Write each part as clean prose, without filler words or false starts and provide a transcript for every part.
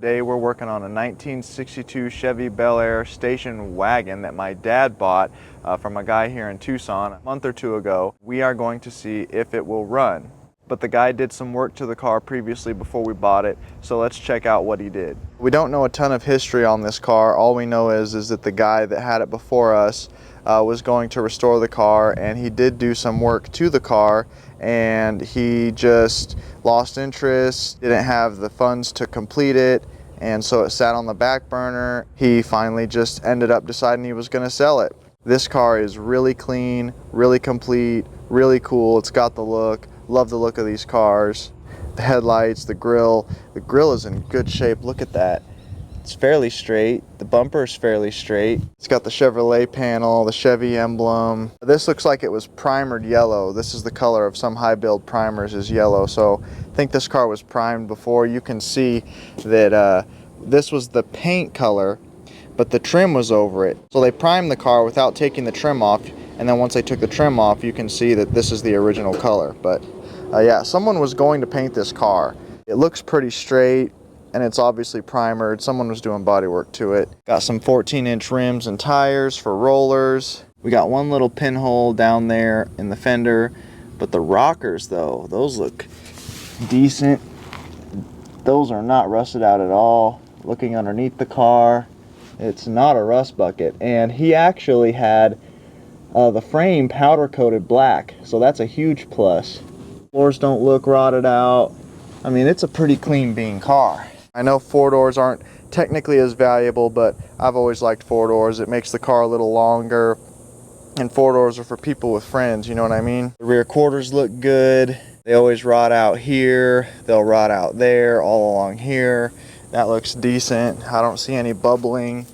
Today we're working on a 1962 Chevy Belair station wagon that my dad bought from a guy here in Tucson a month or two ago. We are going to see if it will run. But the guy did some work to the car previously before we bought it, so let's check out what he did. We don't know a ton of history on this car. All we know is that the guy that had it before us was going to restore the car, and he did do some work to the car, and he just lost interest, didn't have the funds to complete it, and so it sat on the back burner. He finally just ended up deciding he was going to sell it. This car is really clean, really complete, really cool. It's got the look. Love the look of these cars. The headlights, the grill is in good shape. Look at that. It's fairly straight. The bumper is fairly straight. It's got the Chevrolet panel, the Chevy emblem. This looks like it was primered yellow. This is the color of some high build primers, is yellow. So I think this car was primed before. You can see that this was the paint color, but the trim was over it. So they primed the car without taking the trim off, and then once they took the trim off, you can see that this is the original color. But yeah, someone was going to paint this car. It looks pretty straight, and it's obviously primered. Someone was doing body work to it. Got some 14-inch rims and tires for rollers. We got one little pinhole down there in the fender, but the rockers though, those look decent. Those are not rusted out at all. Looking underneath the car, it's not a rust bucket, and he actually had the frame powder coated black, so that's a huge plus. Floors don't look rotted out. I mean, it's a pretty clean bean car. I know four doors aren't technically as valuable, but I've always liked four doors. It makes the car a little longer, and four doors are for people with friends, you know what I mean? The rear quarters look good. They always rot out here. They'll rot out there, all along here. That looks decent. I don't see any bubbling.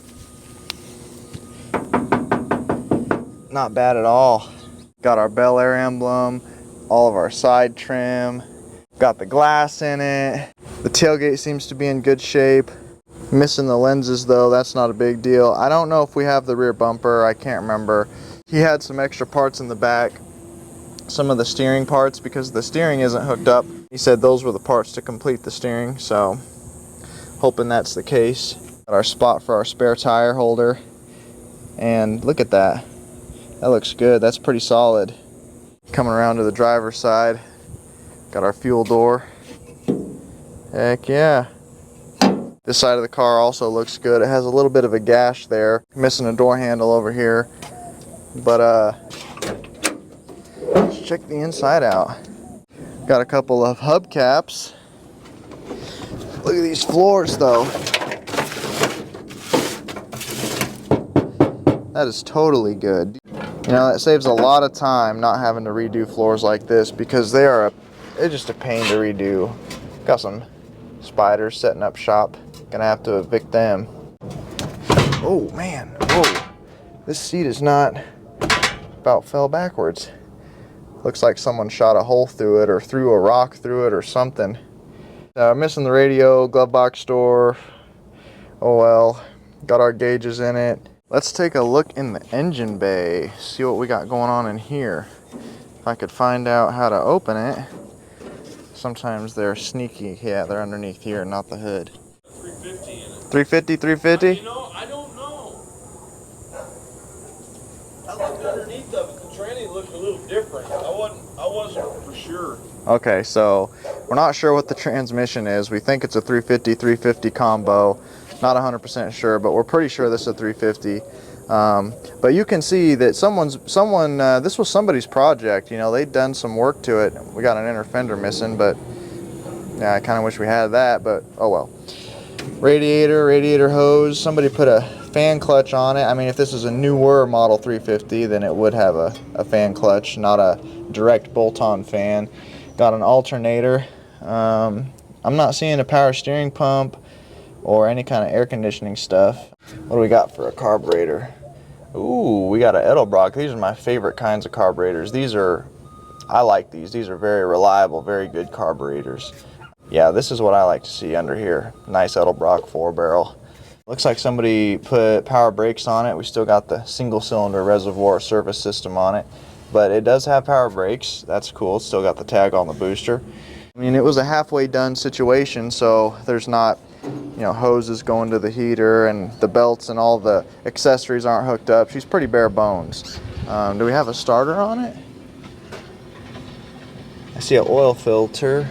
Not bad at all. Got our Belair emblem, all of our side trim, got the glass in it. The tailgate seems to be in good shape. Missing the lenses though, that's not a big deal. I don't know if we have the rear bumper, I can't remember. He had some extra parts in the back, some of the steering parts, because the steering isn't hooked up. He said those were the parts to complete the steering, so hoping that's the case. Got our spot for our spare tire holder, and look at that. That looks good. That's pretty solid. Coming around to the driver's side, got our fuel door. Heck yeah. This side of the car also looks good. It has a little bit of a gash there. Missing a door handle over here. But let's check the inside out. Got a couple of hubcaps. Look at these floors though. That is totally good. You know, that saves a lot of time not having to redo floors like this, because they're just a pain to redo. Got some spiders setting up shop. Gonna have to evict them. Oh man, whoa. This seat is not, about fell backwards. Looks like someone shot a hole through it or threw a rock through it or something. Missing the radio, glove box door. Oh well, got our gauges in it. Let's take a look in the engine bay, see what we got going on in here. If I could find out how to open it. Sometimes they're sneaky. Yeah, they're underneath here, not the hood. 350 in it. 350, 350? You know, I don't know. I looked underneath of it. The tranny looked a little different. I wasn't for sure. Okay, so we're not sure what the transmission is. We think it's a 350, 350 combo. Not 100% sure, but we're pretty sure this is a 350. But you can see that this was somebody's project. You know, they'd done some work to it. We got an inner fender missing, but yeah, I kind of wish we had that, but oh well. Radiator hose. Somebody put a fan clutch on it. I mean, if this is a newer model 350, then it would have a fan clutch, not a direct bolt-on fan. Got an alternator. I'm not seeing a power steering pump or any kind of air conditioning stuff. What do we got for a carburetor? Ooh, we got an Edelbrock. These are my favorite kinds of carburetors. I like these. These are very reliable, very good carburetors. Yeah, this is what I like to see under here. Nice Edelbrock 4-barrel. Looks like somebody put power brakes on it. We still got the single-cylinder reservoir service system on it, but it does have power brakes. That's cool. It's still got the tag on the booster. I mean, it was a halfway done situation, so there's not you know, hoses going to the heater, and the belts and all the accessories aren't hooked up. She's pretty bare bones. Do we have a starter on it? I see an oil filter.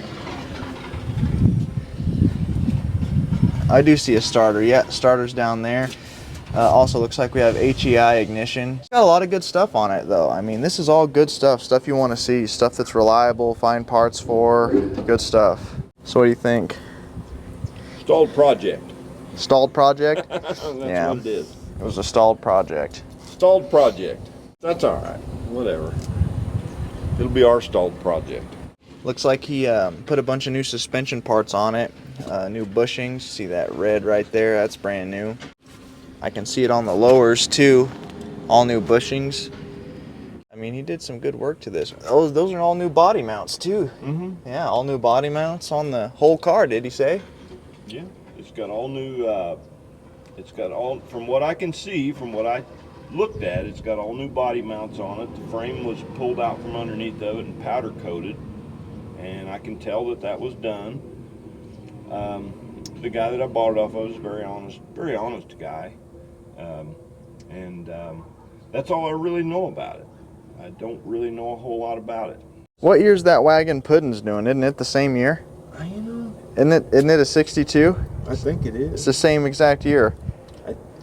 I do see a starter. Yeah, starter's down there. Also looks like we have HEI ignition. It's got a lot of good stuff on it though. I mean, this is all good stuff you want to see, stuff that's reliable, find parts for, good stuff. So what do you think? Stalled project. Stalled project? That's Yeah, what it is. it was a stalled project. Stalled project. That's all right. Whatever. It'll be our stalled project. Looks like he put a bunch of new suspension parts on it, new bushings. See that red right there? That's brand new. I can see it on the lowers too, all new bushings. I mean, he did some good work to this. Those are all new body mounts too. Mm-hmm. Yeah, all new body mounts on the whole car, did he say? Yeah, it's got all new, it's got all, from what I can see, from what I looked at, it's got all new body mounts on it. The frame was pulled out from underneath of it and powder coated, and I can tell that that was done. The guy that I bought it off of was very honest guy. That's all I really know about it. I don't really know a whole lot about it. What year's that wagon Puddin's doing? Isn't it the same year? You know, Isn't it a 62? I think it It's is. the same exact year.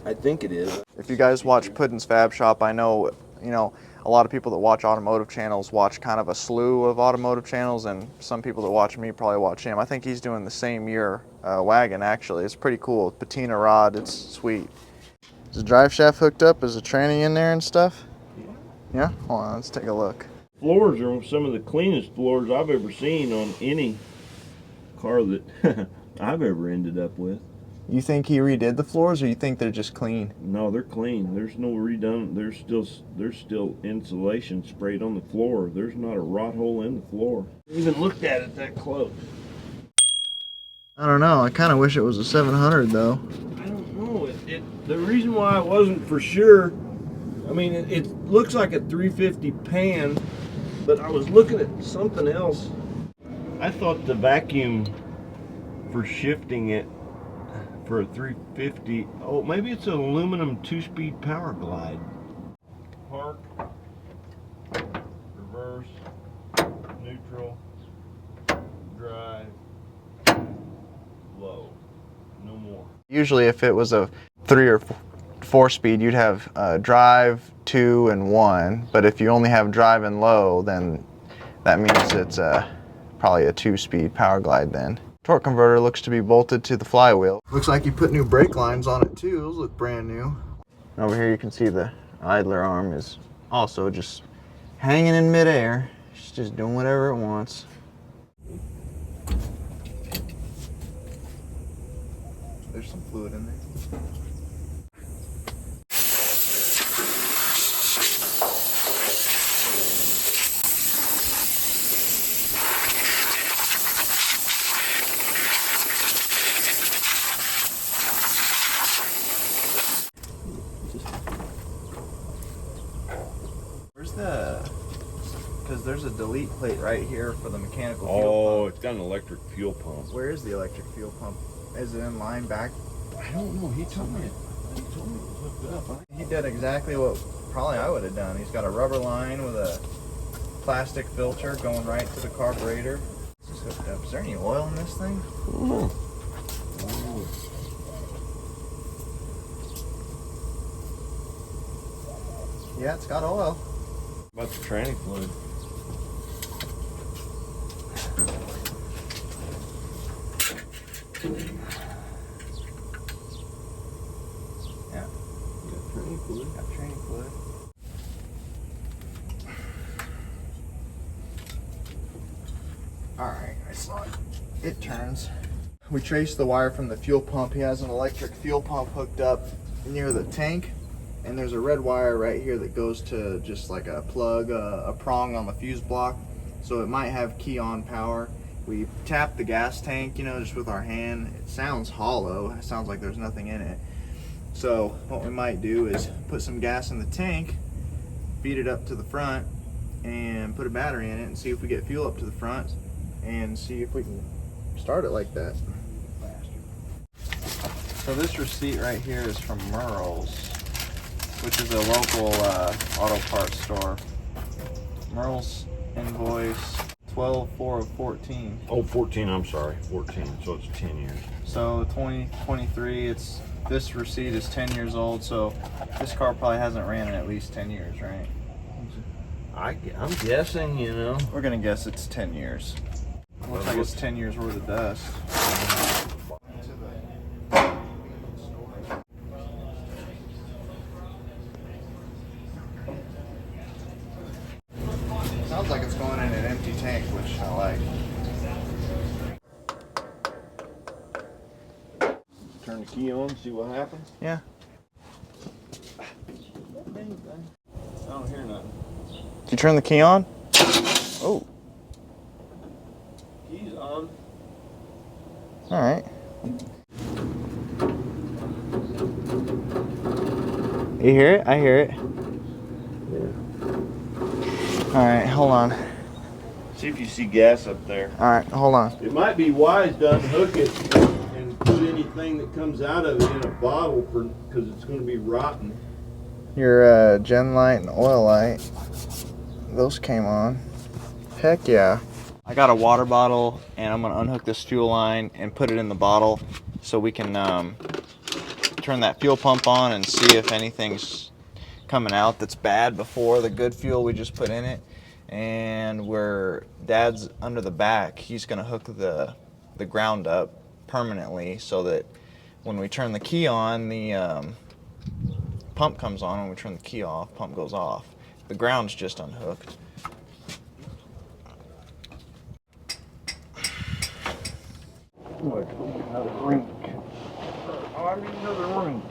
I think it is. If you guys watch Puddin's Fab Shop, I know, you know, a lot of people that watch automotive channels watch kind of a slew of automotive channels, and some people that watch me probably watch him. I think he's doing the same year wagon, actually. It's pretty cool. Patina rod, it's sweet. Is the drive shaft hooked up? Is the tranny in there and stuff? Yeah. Yeah? Hold on, let's take a look. Floors are some of the cleanest floors I've ever seen on any car that I've ever ended up with. You think he redid the floors, or you think they're just clean? No, they're clean. There's no redone. There's still insulation sprayed on the floor. There's not a rot hole in the floor. Even looked at it that close. I don't know. I kind of wish it was a 700 though. I don't know. The reason why I wasn't for sure, I mean, it looks like a 350 pan, but I was looking at something else. I thought the vacuum for shifting it for a 350, oh, maybe it's an aluminum 2-speed power glide. Park, reverse, neutral, drive, low, no more. Usually if it was a 3 or 4 speed, you'd have drive, 2, and 1. But if you only have drive and low, then that means it's probably a 2-speed power glide then. Torque converter looks to be bolted to the flywheel. Looks like you put new brake lines on it too. Those look brand new. Over here you can see the idler arm is also just hanging in midair. It's just doing whatever it wants. There's some fluid in there. Because there's a delete plate right here for the mechanical fuel pump. It's got an electric fuel pump. Where is the electric fuel pump? Is it in line back? I don't know. He told me it was hooked up. He did exactly what probably I would have done. He's got a rubber line with a plastic filter going right to the carburetor. It's hooked up. Is there any oil in this thing? Yeah, it's got oil. About the tranny fluid. Yeah. Got tranny fluid. Got tranny fluid. Alright, I saw it. It turns. We traced the wire from the fuel pump. He has an electric fuel pump hooked up near the tank. And there's a red wire right here that goes to just like a plug, a prong on the fuse block. So it might have key on power. We tapped the gas tank, you know, just with our hand. It sounds hollow. It sounds like there's nothing in it. So what we might do is put some gas in the tank, feed it up to the front, and put a battery in it and see if we get fuel up to the front and see if we can start it like that. So this receipt right here is from Merle's, which is a local auto parts store. Merle's invoice 12/4 of 14. Oh, 14, I'm sorry, 14, so it's 10 years. So 2023, this receipt is 10 years old, so this car probably hasn't ran in at least 10 years, right? I'm guessing, you know. We're gonna guess it's 10 years. Looks like it's 10 years worth of dust. Sounds like it's going in an empty tank, which I like. Turn the key on, see what happens. Yeah. I don't hear nothing. Did you turn the key on? Oh. Key's on. All right. You hear it? I hear it. Yeah. All right, hold on. See if you see gas up there. All right, hold on. It might be wise to unhook it and put anything that comes out of it in a bottle because it's going to be rotten. Your gen light and oil light, those came on. Heck yeah. I got a water bottle and I'm gonna unhook this fuel line and put it in the bottle so we can turn that fuel pump on and see if anything's coming out that's bad before the good fuel we just put in it. And where Dad's under the back, he's gonna hook the ground up permanently so that when we turn the key on, the pump comes on. When we turn the key off, pump goes off. The ground's just unhooked. Another rink. Oh, I need another rink.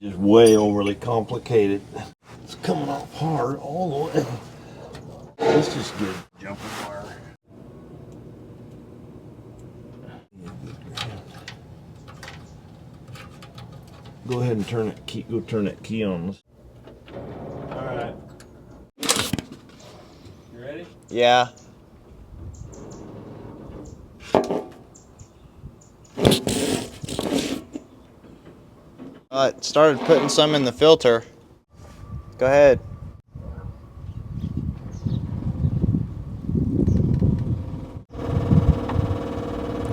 Just way overly complicated. It's coming off hard all the way. Let's just get jumping wire. Go ahead and turn that key. Go turn that key on. All right. You ready? Yeah. It started putting some in the filter. Go ahead.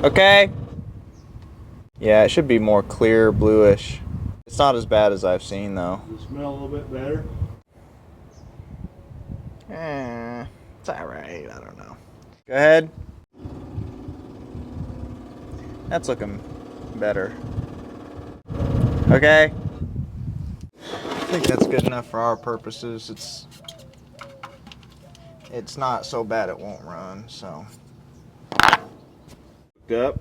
Okay. Yeah, it should be more clear, bluish. It's not as bad as I've seen, though. Does it smell a little bit better? It's alright, I don't know. Go ahead. That's looking better. Okay. I think that's good enough for our purposes. It's not so bad it won't run, so. Hooked up?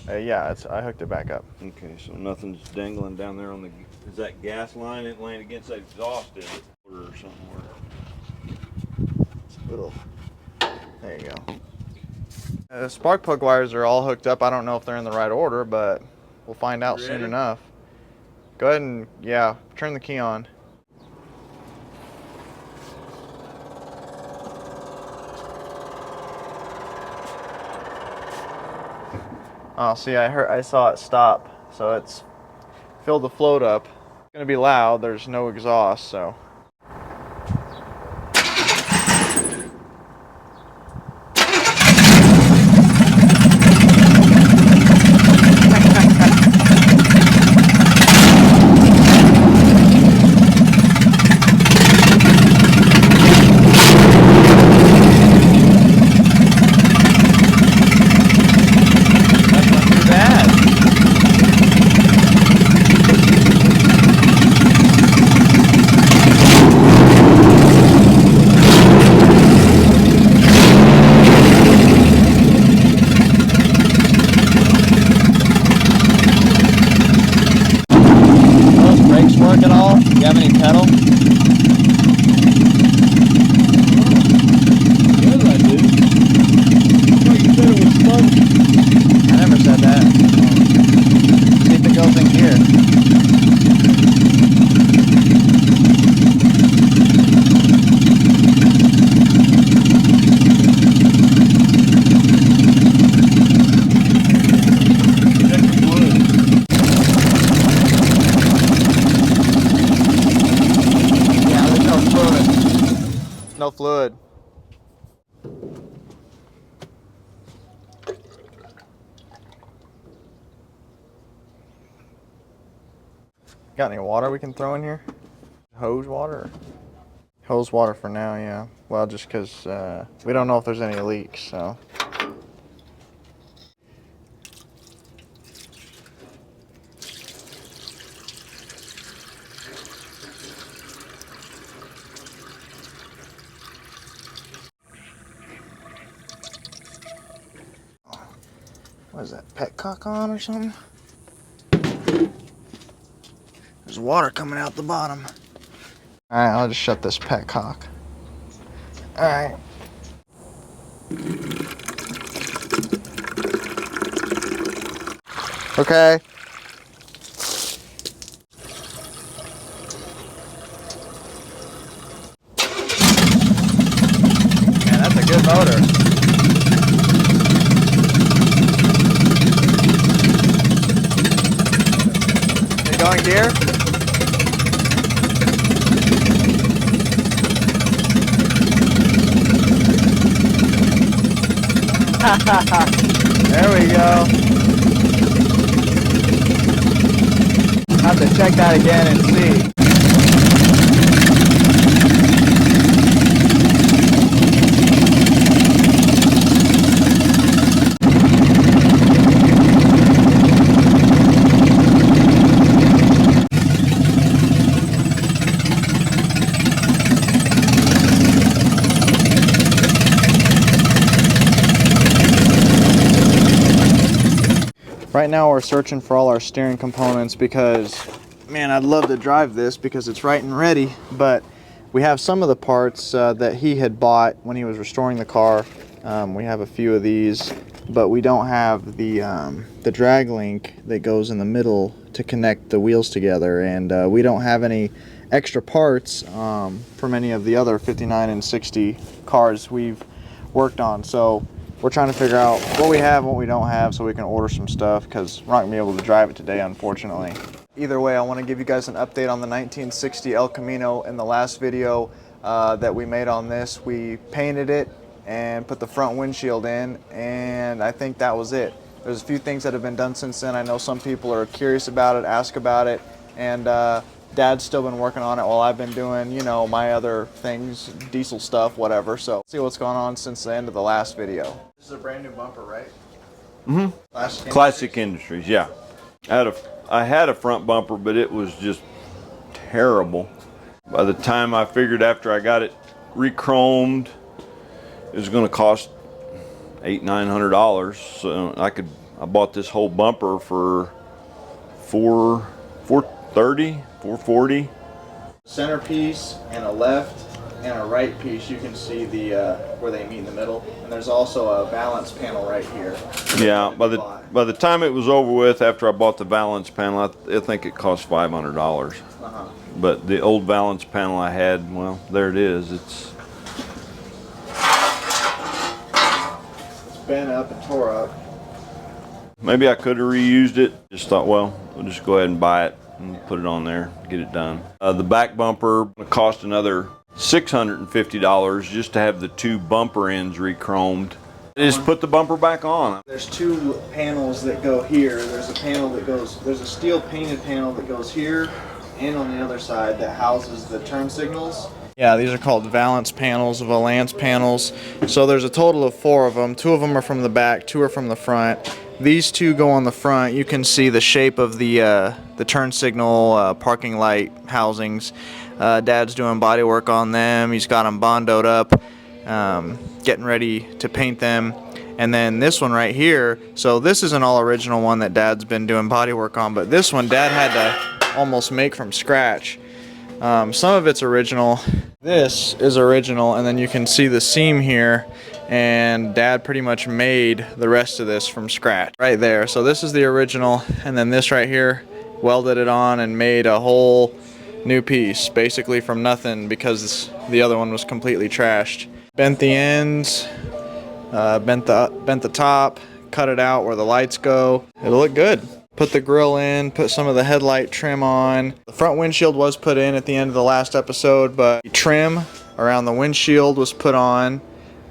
Yeah, I hooked it back up. Okay, so nothing's dangling down there on the. Is that gas line? It laying against that exhaust, is it? Or somewhere. It's a little. There you go. The spark plug wires are all hooked up. I don't know if they're in the right order, but we'll find out soon enough. Go ahead and, yeah, turn the key on. Oh, see, I saw it stop, so it's filled the float up. It's gonna be loud. There's no exhaust, so. Got any water we can throw in here? Hose water? Hose water for now, yeah. Well, just because we don't know if there's any leaks, so. What is that, petcock on or something? There's water coming out the bottom. Alright, I'll just shut this petcock. Alright. Okay. Man, that's a good motor. Going gear? There we go. I'll have to check that again and see. Right now we're searching for all our steering components because, man, I'd love to drive this because it's right and ready, but we have some of the parts that he had bought when he was restoring the car. We have a few of these, but we don't have the drag link that goes in the middle to connect the wheels together, and we don't have any extra parts from any of the other 59 and 60 cars we've worked on. So we're trying to figure out what we have and what we don't have so we can order some stuff, because we're not going to be able to drive it today, unfortunately. Either way, I want to give you guys an update on the 1960 El Camino. In the last video that we made on this, we painted it and put the front windshield in, and I think that was it. There's a few things that have been done since then. I know some people are curious about it, ask about it, and Dad's still been working on it while I've been doing, you know, my other things, diesel stuff, whatever. So see what's going on since the end of the last video. This is a brand new bumper, right? Mm-hmm. Classic Industries, yeah. I had a front bumper, but it was just terrible. By the time I figured after I got it re-chromed, it was going to cost $800-900. So I bought this whole bumper for $440. Centerpiece and a left and a right piece. You can see the where they meet in the middle, and there's also a Valance panel right here. Yeah, by the time it was over with, after I bought the Valance panel, I think it cost $500. But the old Valance panel I had, well, there it is. It's bent up and tore up. Maybe I could have reused it. Just thought, well, we'll just go ahead and buy it and put it on there, get it done. The back bumper cost another $650 just to have the two bumper ends re-chromed. Just put the bumper back on. There's two panels that go here. There's a panel that goes, there's a steel painted panel that goes here and on the other side that houses the turn signals. Yeah, these are called Valance panels, Valance panels. So there's a total of 4 of them. 2 of them are from the back, 2 are from the front. These 2 go on the front. You can see the shape of the turn signal parking light housings. Dad's doing body work on them. He's got them bondoed up, getting ready to paint them. And then this one right here, so this is an all original one that Dad's been doing body work on, but this one Dad had to almost make from scratch. Some of it's original. This is original, and then you can see the seam here, and Dad pretty much made the rest of this from scratch right there. So this is the original, and then this right here, welded it on and made a whole new piece basically from nothing because the other one was completely trashed. Bent the ends, bent the top, cut it out where the lights go. It'll look good. Put the grill in, put some of the headlight trim on. The front windshield was put in at the end of the last episode, but the trim around the windshield was put on.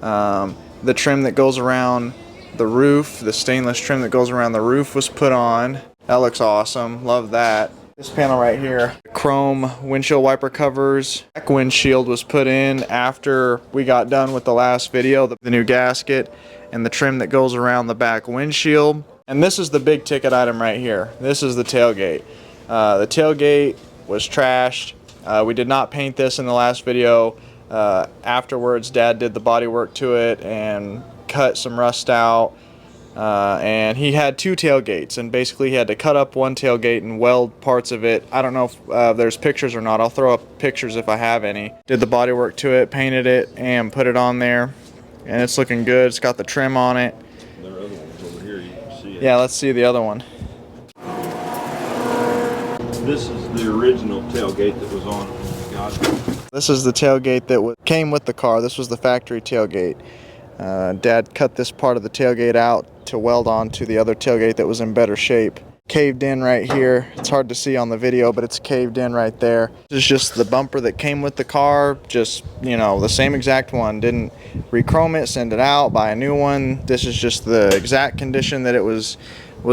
The trim that goes around the roof, the stainless trim that goes around the roof was put on. That looks awesome, love that. This panel right here, chrome windshield wiper covers. Back windshield was put in after we got done with the last video, the new gasket and the trim that goes around the back windshield. And this is the big ticket item right here. This is the tailgate. The tailgate was trashed. We did not paint this in the last video. Afterwards, Dad did the body work to it and cut some rust out. And he had two tailgates, and basically he had to cut up one tailgate and weld parts of it. I don't know if there's pictures or not. I'll throw up pictures if I have any. Did the body work to it, painted it, and put it on there. And it's looking good. It's got the trim on it. There are other ones over here. You can see it. Yeah, let's see the other one. This is the original tailgate that was on it when we got it. This is the tailgate that came with the car. This was the factory tailgate. Dad cut this part of the tailgate out to weld onto the other tailgate that was in better shape. Caved in right here. It's hard to see on the video, but it's caved in right there. This is just the bumper that came with the car, just, you know, the same exact one. Didn't re-chrome it, send it out, buy a new one. This is just the exact condition that it was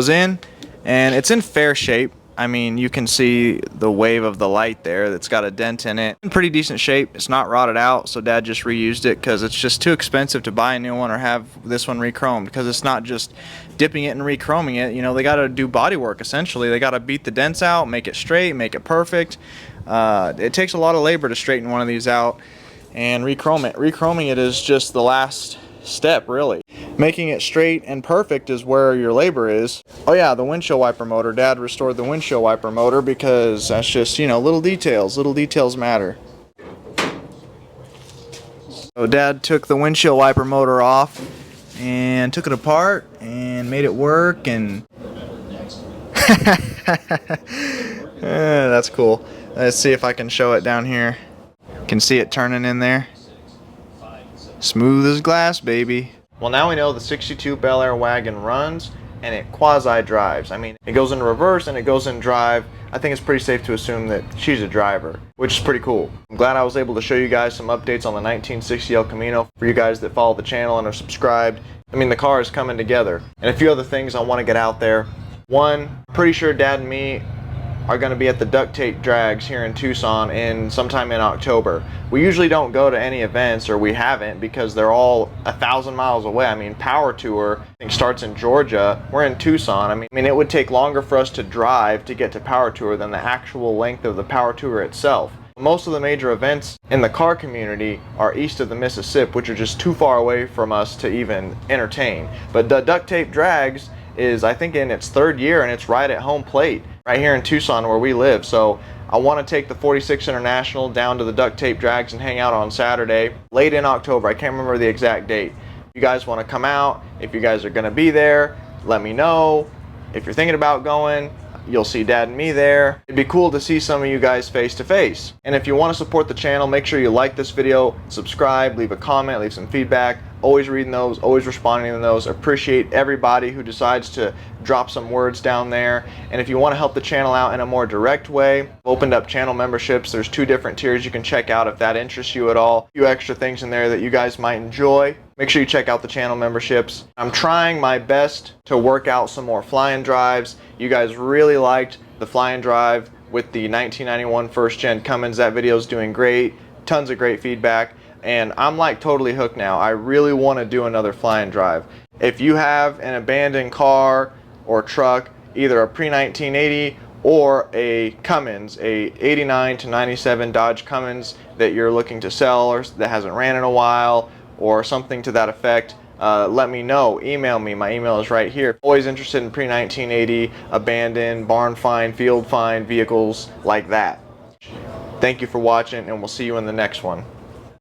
in, and it's in fair shape. I mean, you can see the wave of the light there that's got a dent in it. In pretty decent shape. It's not rotted out, so Dad just reused it because it's just too expensive to buy a new one or have this one re-chromed, because it's not just dipping it and re-chroming it. You know, they got to do body work essentially. They got to beat the dents out, make it straight, make it perfect. It takes a lot of labor to straighten one of these out and re-chrome it. Re-chroming it is just the last step, really. Making it straight and perfect is where your labor is. Oh yeah, the windshield wiper motor. Dad restored the windshield wiper motor because that's just, you know, little details. Little details matter. So Dad took the windshield wiper motor off and took it apart and made it work, and that's cool. Let's see if I can show it down here. You can see it turning in there. Smooth as glass, baby. Well, now we know the 62 Belair Wagon runs and it quasi-drives. I mean, it goes in reverse and it goes in drive. I think it's pretty safe to assume that she's a driver, which is pretty cool. I'm glad I was able to show you guys some updates on the 1960 El Camino. For you guys that follow the channel and are subscribed, I mean, the car is coming together. And a few other things I want to get out there. One, pretty sure Dad and me are going to be at the duct tape drags here in Tucson sometime in October. We usually don't go to any events, or we haven't, because they're all 1,000 miles away. I mean, Power Tour, I think, starts in Georgia. We're in Tucson. I mean, it would take longer for us to drive to get to Power Tour than the actual length of the Power Tour itself. Most of the major events in the car community are east of the Mississippi, which are just too far away from us to even entertain. But the duct tape drags is, I think, in its third year, and it's right at home plate, right here in Tucson where we live. So I want to take the 46 International down to the duct tape drags and hang out on Saturday, late in October. I can't remember the exact date. If you guys want to come out, if you guys are going to be there, let me know. If you're thinking about going, you'll see Dad and me there. It'd be cool to see some of you guys face to face. And if you want to support the channel, make sure you like this video, subscribe, leave a comment, leave some feedback. Always reading those, always responding to those. Appreciate everybody who decides to drop some words down there. And if you want to help the channel out in a more direct way, I've opened up channel memberships. There's 2 different tiers you can check out if that interests you at all. A few extra things in there that you guys might enjoy. Make sure you check out the channel memberships. I'm trying my best to work out some more fly-in drives. You guys really liked the fly-in drive with the 1991 first gen Cummins. That video is doing great. Tons of great feedback. And I'm like totally hooked now. I really want to do another fly-in drive. If you have an abandoned car or truck, either a pre-1980 or a Cummins, a 89 to 97 Dodge Cummins that you're looking to sell or that hasn't ran in a while, or something to that effect, let me know. Email me. My email is right here. Always interested in pre-1980, abandoned, barn find, field find vehicles like that. Thank you for watching, and we'll see you in the next one.